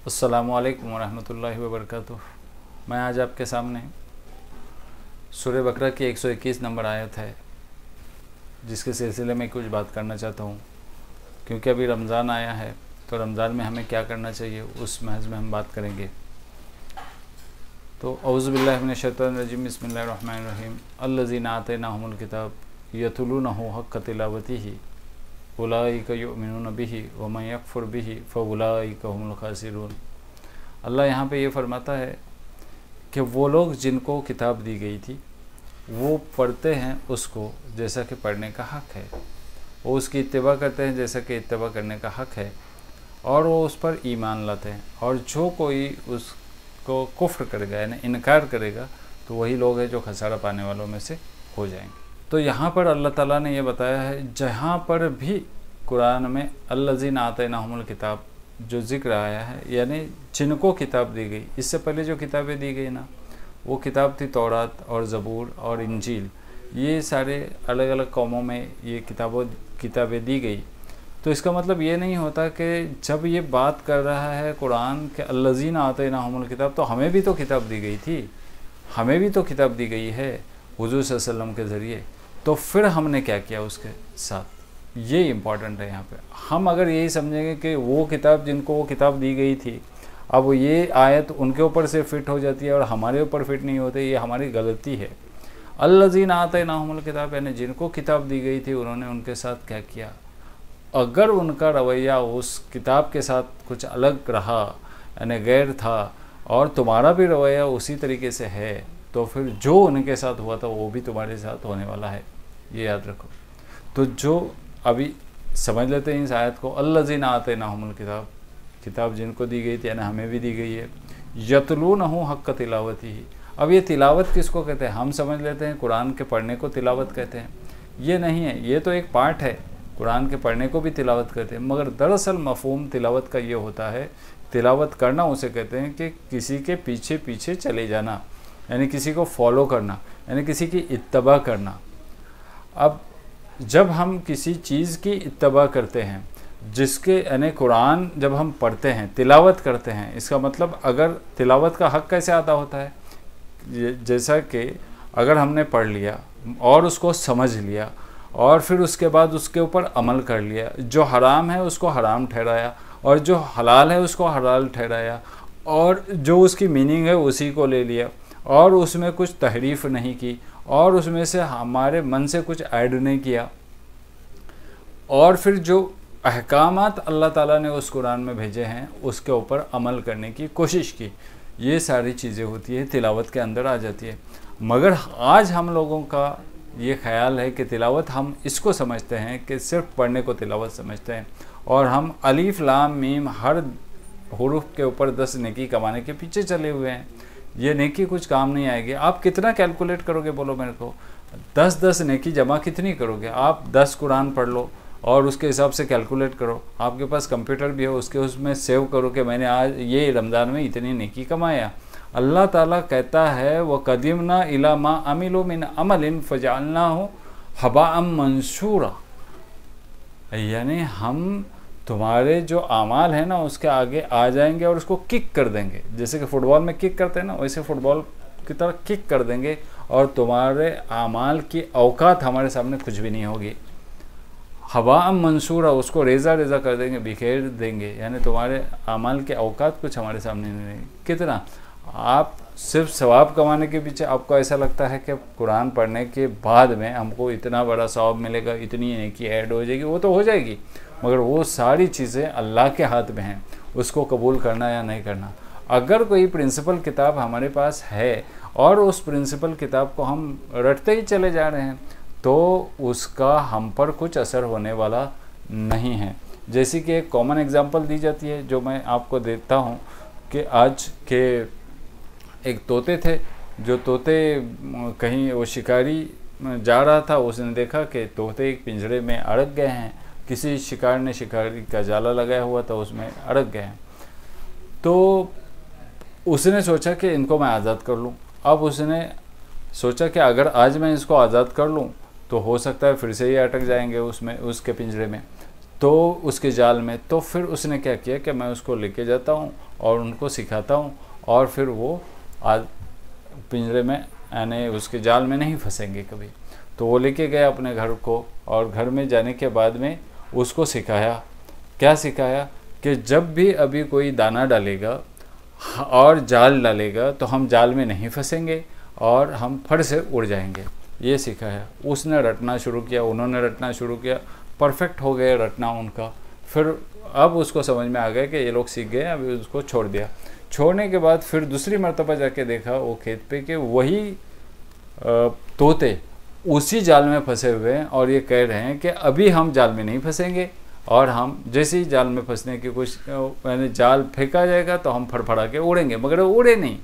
अस्सलामुअलैकुम वरहमतुल्लाहि वबरकातुह। मैं आज आपके सामने सूरह बकरा की 121 नंबर आयत है जिसके सिलसिले में कुछ बात करना चाहता हूँ, क्योंकि अभी रमज़ान आया है तो रमज़ान में हमें क्या करना चाहिए उस महज़ में हम बात करेंगे। तो औज़ु बिल्लाहि मिनश शैतानिर रजीम, बिस्मिल्लाहिर रहमानिर रहीम। अल्लज़ीना आतैनाहुमुल किताब यतलूनहु हक़्क़ तिलावतिही उलाइका युमिनून बिही व मन यकफुर बिही फउलाइका हुमुल खासिरून। अल्लाह यहाँ पे ये फरमाता है कि वो लोग जिनको किताब दी गई थी वो पढ़ते हैं उसको जैसा कि पढ़ने का हक़ है, वो उसकी इत्तिबा करते हैं जैसा कि इत्तिबा करने का हक़ है, और वो उस पर ईमान लाते हैं। और जो कोई उसको कुफ्र करेगा यानी इनकार करेगा तो वही लोग हैं जो खसारा पाने वालों में से हो जाएंगे। तो यहाँ पर अल्लाह ताला ने ये बताया है, जहाँ पर भी कुरान में अल्लज़ीना आतैनाहुमुल किताब जो ज़िक्र आया है यानी जिनको किताब दी गई, इससे पहले जो किताबें दी गई ना वो किताब थी तौरात और ज़बूर और इंजील। ये सारे अलग अलग कौमों में ये किताबें दी गई। तो इसका मतलब ये नहीं होता कि जब ये बात कर रहा है कुरान के अल्लज़ीना आतैनाहुमुल किताब तो हमें भी तो किताब दी गई थी, हमें भी तो किताब दी गई है हुज़ूर सल्लल्लाहु अलैहि वसल्लम के ज़रिए। तो फिर हमने क्या किया उसके साथ, ये इम्पॉर्टेंट है। यहाँ पे हम अगर यही समझेंगे कि वो किताब जिनको वो किताब दी गई थी अब ये आयत उनके ऊपर से फ़िट हो जाती है और हमारे ऊपर फ़िट नहीं होते, ये हमारी गलती है। अल्लज़ीना आतैनाहुमुल किताब यानी जिनको किताब दी गई थी उन्होंने उनके साथ क्या किया। अगर उनका रवैया उस किताब के साथ कुछ अलग रहा यानी गैर था और तुम्हारा भी रवैया उसी तरीके से है तो फिर जो उनके साथ हुआ था वो भी तुम्हारे साथ होने वाला है, ये याद रखो। तो जो अभी समझ लेते हैं इस आयत को, अल्लज़ीना आतैनाहुमुल किताब, किताब जिनको दी गई थी यानी हमें भी दी गई है, यतलूनहु हक़्क़ तिलावतिही। अब ये तिलावत किसको कहते हैं, हम समझ लेते हैं कुरान के पढ़ने को तिलावत कहते हैं, ये नहीं है, ये तो एक पार्ट है, कुरान के पढ़ने को भी तिलावत कहते हैं। मगर दरअसल मफ़हूम तिलावत का ये होता है, तिलावत करना उसे कहते हैं कि किसी के पीछे पीछे चले जाना यानी किसी को फॉलो करना यानी किसी की इत्तबा करना। अब जब हम किसी चीज़ की इत्तबा करते हैं जिसके यानी कुरान जब हम पढ़ते हैं तिलावत करते हैं, इसका मतलब अगर तिलावत का हक़ कैसे अदा होता है, जैसा कि अगर हमने पढ़ लिया और उसको समझ लिया और फिर उसके बाद उसके ऊपर अमल कर लिया, जो हराम है उसको हराम ठहराया और जो हलाल है उसको हलाल ठहराया और जो उसकी मीनिंग है उसी को ले लिया और उसमें कुछ तहरीफ़ नहीं की और उसमें से हमारे मन से कुछ ऐड नहीं किया और फिर जो अहकामात अल्लाह ताला ने उस कुरान में भेजे हैं उसके ऊपर अमल करने की कोशिश की, ये सारी चीज़ें होती है तिलावत के अंदर आ जाती है। मगर आज हम लोगों का ये ख्याल है कि तिलावत हम इसको समझते हैं कि सिर्फ पढ़ने को तिलावत समझते हैं और हम अलीफ लाम मीम हर हुरूफ के ऊपर 10 नेकी कमाने के पीछे चले हुए हैं। ये नेकी कुछ काम नहीं आएगी। आप कितना कैलकुलेट करोगे बोलो मेरे को, 10 नेकी जमा कितनी करोगे। आप 10 कुरान पढ़ लो और उसके हिसाब से कैलकुलेट करो, आपके पास कंप्यूटर भी हो उसके उसमें सेव करो कि मैंने आज ये रमज़ान में इतनी नेकी कमाया। अल्लाह ताला कहता है व कदीमना इला मा अमिलु मिन अमलिन फजअलनाहु हबाअम मंसूरा, यानी हम तुम्हारे जो आमाल है ना उसके आगे आ जाएंगे और उसको किक कर देंगे, जैसे कि फ़ुटबॉल में किक करते हैं ना वैसे फ़ुटबॉल की तरह किक कर देंगे और तुम्हारे आमाल की औकात हमारे सामने कुछ भी नहीं होगी। हवाअम मंसूरा, उसको रेज़ा रेज़ा कर देंगे, बिखेर देंगे, यानी तुम्हारे आमाल के औकात कुछ हमारे सामने नहीं रहेंगे। कितना आप सिर्फ सवाब कमाने के पीछे, आपको ऐसा लगता है कि कुरान पढ़ने के बाद में हमको इतना बड़ा सवाब मिलेगा, इतनी नेकी ऐड हो जाएगी, वो तो हो जाएगी, मगर वो सारी चीज़ें अल्लाह के हाथ में हैं, उसको कबूल करना या नहीं करना। अगर कोई प्रिंसिपल किताब हमारे पास है और उस प्रिंसिपल किताब को हम रटते ही चले जा रहे हैं तो उसका हम पर कुछ असर होने वाला नहीं है। जैसे कि एक कॉमन एग्जांपल दी जाती है जो मैं आपको देता हूँ कि आज के एक तोते थे, जो तोते कहीं वो शिकारी जा रहा था, उसने देखा कि तोते एक पिंजरे में अड़क गए हैं, किसी शिकार ने शिकारी का जाला लगाया हुआ था उसमें अड़क गए हैं। तो उसने सोचा कि इनको मैं आज़ाद कर लूँ। अब उसने सोचा कि अगर आज मैं इसको आज़ाद कर लूँ तो हो सकता है फिर से ये अटक जाएंगे उसमें, उसके पिंजरे में, तो उसके जाल में। तो फिर उसने क्या किया कि मैं उसको लेके जाता हूँ और उनको सिखाता हूँ, और फिर वो आज पिंजरे में यानी उसके जाल में नहीं फंसेंगे कभी। तो वो लेके गए अपने घर को, और घर में जाने के बाद में उसको सिखाया, क्या सिखाया कि जब भी अभी कोई दाना डालेगा और जाल डालेगा तो हम जाल में नहीं फंसेंगे और हम फट से उड़ जाएंगे, ये सिखाया। उसने रटना शुरू किया, उन्होंने रटना शुरू किया, परफेक्ट हो गए रटना उनका। फिर अब उसको समझ में आ गया कि ये लोग सीख गए, अभी उसको छोड़ दिया। छोड़ने के बाद फिर दूसरी मर्तबा जाके देखा वो खेत पे कि वही तोते उसी जाल में फंसे हुए हैं, और ये कह रहे हैं कि अभी हम जाल में नहीं फंसेंगे, और हम जैसे ही जाल में फंसने की कुछ यानी जाल फेंका जाएगा तो हम फड़फड़ा के उड़ेंगे, मगर वो उड़े नहीं।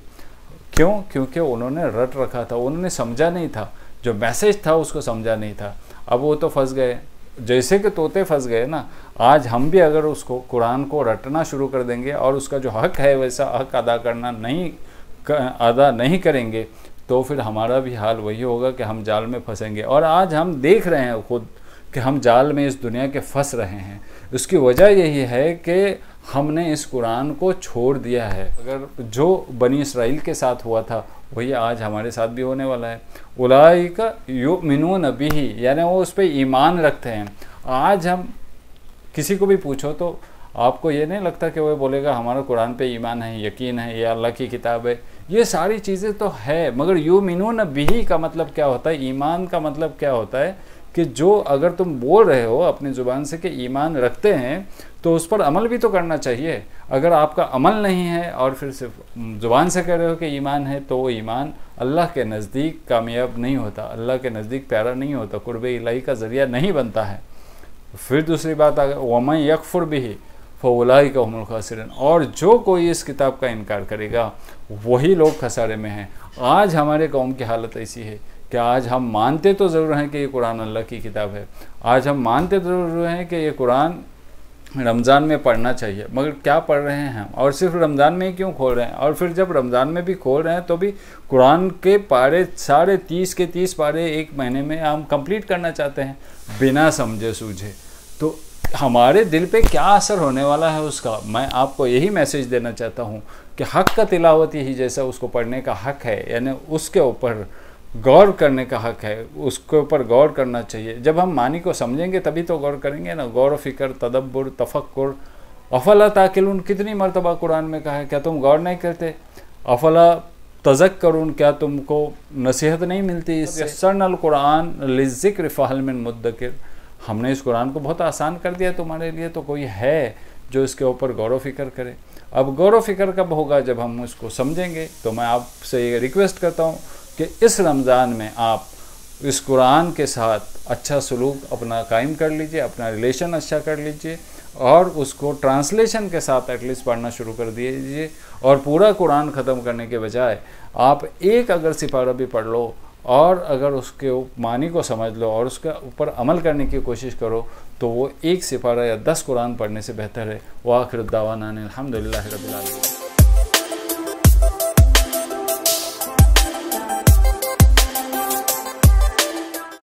क्यों? क्योंकि उन्होंने रट रखा था, उन्होंने समझा नहीं था, जो मैसेज था उसको समझा नहीं था। अब वो तो फंस गए, जैसे कि तोते फंस गए ना। आज हम भी अगर उसको कुरान को रटना शुरू कर देंगे और उसका जो हक है वैसा हक अदा नहीं करेंगे, तो फिर हमारा भी हाल वही होगा कि हम जाल में फंसेंगे। और आज हम देख रहे हैं खुद कि हम जाल में इस दुनिया के फंस रहे हैं। उसकी वजह यही है कि हमने इस कुरान को छोड़ दिया है। अगर जो बनी इसराइल के साथ हुआ था वही आज हमारे साथ भी होने वाला है। उलाइका युमिनून बिही, यानी वो उस पर ईमान रखते हैं। आज हम किसी को भी पूछो तो आपको ये नहीं लगता कि वो बोलेगा हमारा कुरान पे ईमान है, यकीन है, ये अल्लाह की किताब है। ये सारी चीज़ें तो है, मगर युमिनून बिही का मतलब क्या होता है, ईमान का मतलब क्या होता है कि जो अगर तुम बोल रहे हो अपनी ज़ुबान से कि ईमान रखते हैं तो उस पर अमल भी तो करना चाहिए। अगर आपका अमल नहीं है और फिर सिर्फ ज़ुबान से कह रहे हो कि ईमान है, तो वो ईमान अल्लाह के नज़दीक कामयाब नहीं होता, अल्लाह के नज़दीक प्यारा नहीं होता, कुर्ब इलाही का ज़रिया नहीं बनता है। फिर दूसरी बात आ गई वमन यकफुर बिही फउलाइका हुमुल खासिरून, और जो कोई इस किताब का इनकार करेगा वही लोग खसारे में हैं। आज हमारे कौम की हालत ऐसी है कि आज हम मानते तो ज़रूर हैं कि ये कुरान अल्लाह की किताब है, आज हम मानते तो ज़रूर हैं कि ये कुरान रमज़ान में पढ़ना चाहिए, मगर क्या पढ़ रहे हैं हम, और सिर्फ रमज़ान में ही क्यों खोल रहे हैं। और फिर जब रमज़ान में भी खोल रहे हैं तो भी कुरान के पारे 30 पारे एक महीने में हम कंप्लीट करना चाहते हैं बिना समझे सूझे। तो हमारे दिल पे क्या असर होने वाला है उसका, मैं आपको यही मैसेज देना चाहता हूँ कि हक़ का तिलावत ही जैसा उसको पढ़ने का हक़ है, यानी उसके ऊपर गौर करने का हक़ है, उसके ऊपर गौर करना चाहिए। जब हम मानी को समझेंगे तभी तो गौर करेंगे ना। गौर फ़िक्र, तदब्बुर, तफक्कुर। अफला ताकिलून कितनी मरतबा कुरान में कहा है, क्या तुम गौर नहीं करते। अफला तज़क्करून, क्या तुमको नसीहत नहीं मिलती। यस्सरनल कुरान लिज़्ज़िक्र फ़हल मिन मुद्दकिर, हमने इस कुरान को बहुत आसान कर दिया तुम्हारे लिए, तो कोई है जो इसके ऊपर गौर फ़िक्र करे। अब गौर फ़िक्र कब होगा, जब हम इसको समझेंगे। तो मैं आपसे ये रिक्वेस्ट करता हूँ कि इस रमज़ान में आप इस कुरान के साथ अच्छा सलूक अपना कायम कर लीजिए, अपना रिलेशन अच्छा कर लीजिए, और उसको ट्रांसलेशन के साथ एटलीस्ट पढ़ना शुरू कर दीजिए। और पूरा कुरान ख़त्म करने के बजाय आप एक अगर सिपारा भी पढ़ लो और अगर उसके मानी को समझ लो और उसके ऊपर अमल करने की कोशिश करो, तो वो एक सिपारा या 10 कुरान पढ़ने से बेहतर है। व आखिर दावाना अनिल हम्दुलिल्लाहि रब्बिल आलमीन।